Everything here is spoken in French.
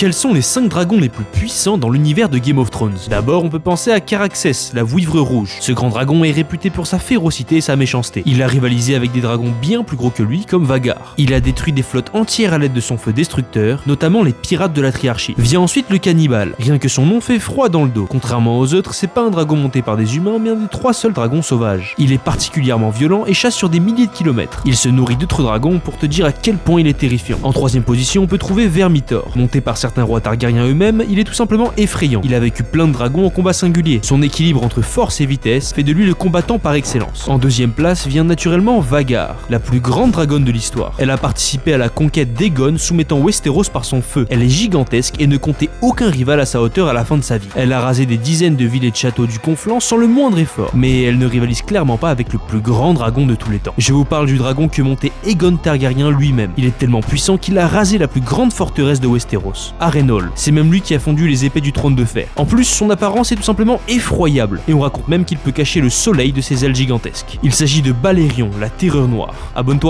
Quels sont les 5 dragons les plus puissants dans l'univers de Game of Thrones? D'abord, on peut penser à Caraxès, la vouivre rouge. Ce grand dragon est réputé pour sa férocité et sa méchanceté. Il a rivalisé avec des dragons bien plus gros que lui, comme Vhagar. Il a détruit des flottes entières à l'aide de son feu destructeur, notamment les pirates de la Triarchie. Vient ensuite le cannibale. Rien que son nom fait froid dans le dos. Contrairement aux autres, c'est pas un dragon monté par des humains, mais un des 3 seuls dragons sauvages. Il est particulièrement violent et chasse sur des milliers de kilomètres. Il se nourrit d'autres dragons pour te dire à quel point il est terrifiant. En 3ème position, on peut trouver Vermithor. Monté par certains rois Targaryens eux-mêmes, il est tout simplement effrayant. Il a vécu plein de dragons en combat singulier. Son équilibre entre force et vitesse fait de lui le combattant par excellence. En 2ème place vient naturellement Vhagar, la plus grande dragonne de l'histoire. Elle a participé à la conquête d'Aegon, soumettant Westeros par son feu. Elle est gigantesque et ne comptait aucun rival à sa hauteur à la fin de sa vie. Elle a rasé des dizaines de villes et de châteaux du Conflans sans le moindre effort, mais elle ne rivalise clairement pas avec le plus grand dragon de tous les temps. Je vous parle du dragon que montait Aegon Targaryen lui-même. Il est tellement puissant qu'il a rasé la plus grande forteresse de Westeros, Harrenhal. C'est même lui qui a fondu les épées du trône de fer. En plus, son apparence est tout simplement effroyable, et on raconte même qu'il peut cacher le soleil de ses ailes gigantesques. Il s'agit de Balerion, la terreur noire. Abonne-toi.